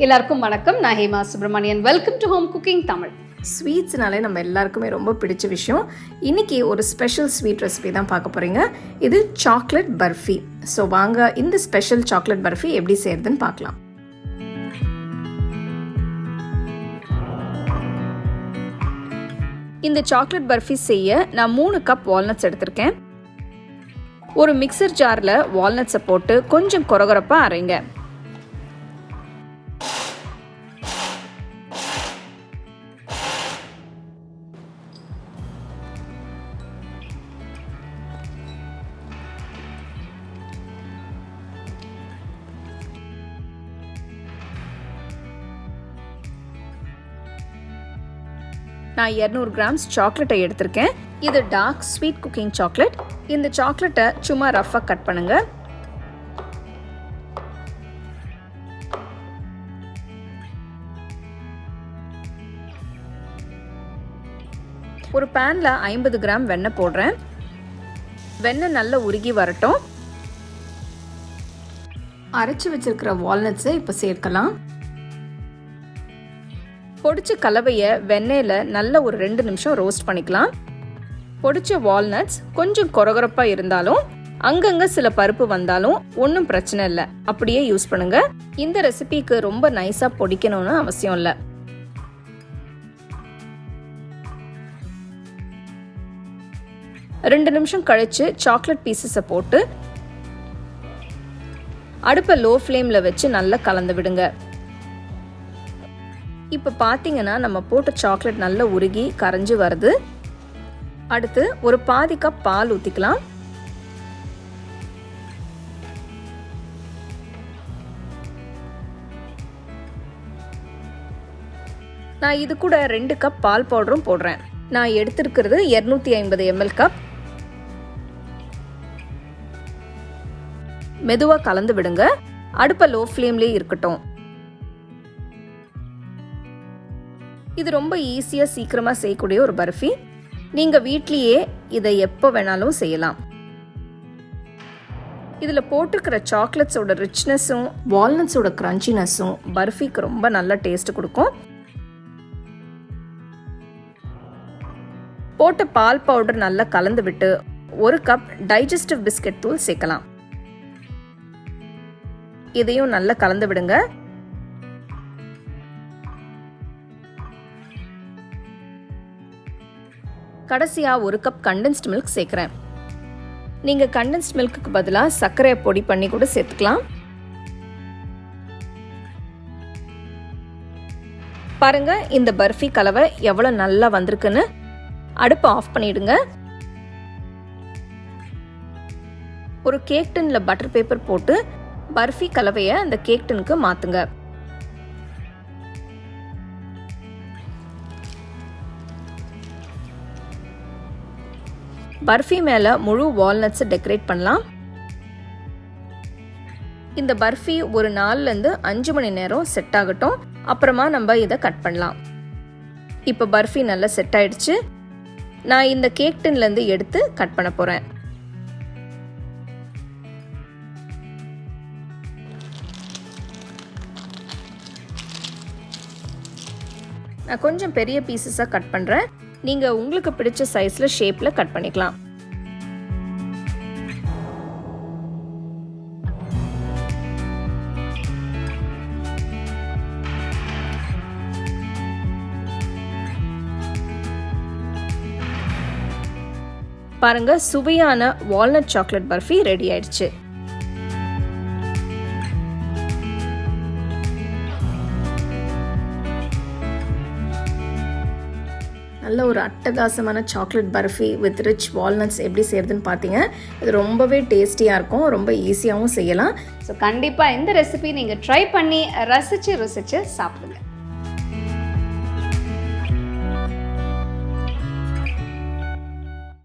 எல்லாருக்கும் வணக்கம். நான் Hema Subramanian. Welcome to home cooking Tamil. ஸ்வீட்ஸ்னாலே நம்ம எல்லாருக்குமே ரொம்ப பிடிச்ச விஷயம். இன்றைக்கி ஒரு ஸ்பெஷல் ஸ்வீட் ரெசிபி தான் பார்க்க போகிறீங்க. இது சாக்லேட் பர்ஃபி. ஸோ வாங்க இந்த ஸ்பெஷல் சாக்லேட் பர்ஃபி எப்படி செய்கிறதுன்னு பார்க்கலாம். இந்த சாக்லேட் பர்ஃபி செய்ய நான் 3 கப் வால்நட்ஸ் எடுத்திருக்கேன். ஒரு மிக்சர் ஜாரில் வால்நட்ஸை போட்டு கொஞ்சம் கொரகொரப்பாக அரைங்க. நான் 200 கிராம்ஸ் சாக்லேட்டை எடுத்திருக்கேன். இது டார்க் ஸ்வீட் குக்கிங் சாக்லேட். இந்த சாக்லேட்டை சும்மா ரஃப்பாக கட் பண்ணுங்க. ஒரு பேனில் 50 கிராம் வெண்ணெய் போடுறேன். வெண்ணெய் நல்லா உருகி வரட்டும். அரைச்சி வச்சிருக்கிற வால்நட்ஸை இப்போ சேர்க்கலாம். பொடிச்ச கலவையை வெண்ணெயில் நல்ல ஒரு 2 நிமிஷம் ரோஸ்ட் பண்ணிக்கலாம். பொடிச்ச வால்நட்ஸ் கொஞ்சம் கொரகொரப்பாக இருந்தாலும் அங்கங்கே சில பருப்பு வந்தாலும் ஒன்றும் பிரச்சனை இல்லை, அப்படியே யூஸ் பண்ணுங்க. இந்த ரெசிபிக்கு ரொம்ப நைஸாக பொடிக்கணும்னு அவசியம் இல்லை. ரெண்டு நிமிஷம் கழிச்சு சாக்லேட் பீசஸை போட்டு அடுப்பை லோ ஃப்ளேமில் வச்சு நல்லா கலந்து விடுங்க. இப்போ பார்த்தீங்கன்னா நம்ம போட்ட சாக்லேட் நல்லா உருகி கரைஞ்சி வருது. அடுத்து ஒரு பாதி கப் பால் ஊற்றிக்கலாம். நான் இது கூட 2 கப் பால் பவுடரும் போடுறேன். நான் எடுத்திருக்கிறது 250 ml கப். மெதுவாக கலந்து விடுங்க. அடுப்பை லோ ஃப்ளேம்லேயே இருக்கட்டும். இது ரொம்ப ஈஸியாக சீக்கிரமாக செய்யக்கூடிய ஒரு பர்ஃபி. நீங்கள் வீட்லேயே இதை எப்போ வேணாலும் செய்யலாம். இதில் போட்டிருக்கிற சாக்லேட்ஸோட ரிச்னஸும் வால்நட்ஸோட க்ரன்ச்சினஸும் பர்ஃபிக்கு ரொம்ப நல்ல டேஸ்ட் கொடுக்கும். போட்ட பால் பவுடர் நல்லா கலந்து விட்டு 1 கப் டைஜஸ்டிவ் பிஸ்கட் தூள் சேர்க்கலாம். இதையும் நல்லா கலந்து விடுங்க. கடைசியா 1 கப் கண்டென்ஸ்ட் மில்க் சேர்க்கிறேன். நீங்க கண்டென்ஸ்ட் மில்க்கு பதிலாக சர்க்கரையை பொடி பண்ணி கூட சேர்த்துக்கலாம். பாருங்க இந்த பர்ஃபி கலவை எவ்வளவு நல்லா வந்திருக்குன்னு. அடுப்பை ஆஃப் பண்ணிடுங்க. ஒரு கேக் டின்ல பட்டர் பேப்பர் போட்டு பர்ஃபி கலவையை அந்த கேக் டின்னுக்கு மாத்துங்க. பர்ஃபி மேலே முழு வால்நட்ஸை டெக்கரேட் பண்ணலாம். இந்த பர்ஃபி ஒரு 4-5 மணி நேரம் செட் ஆகட்டும். அப்புறமா நம்ம இதை கட் பண்ணலாம். இப்போ பர்ஃபி நல்லா செட் ஆயிடுச்சு. நான் இந்த கேக் டின்லேருந்து எடுத்து கட் பண்ண போகிறேன். நான் கொஞ்சம் பெரிய பீசஸாக கட் பண்ணுறேன். நீங்கள் உங்களுக்கு பிடிச்ச சைஸில் ஷேப்பில் கட் பண்ணிக்கலாம். பாருங்க சுவையான வால்நட் சாக்லேட் பர்ஃபி ரெடி ஆயிடுச்சு. நல்ல ஒரு அட்டகாசமான chocolate barfi with rich walnuts எப்படி செய்யறதுன்னு பார்த்தீங்க. இது ரொம்பவே டேஸ்டியாக இருக்கும், ரொம்ப ஈஸியாகவும் செய்யலாம். ஸோ கண்டிப்பாக இந்த ரெசிபி நீங்கள் ட்ரை பண்ணி ரசித்து ருசித்து சாப்பிடுங்க.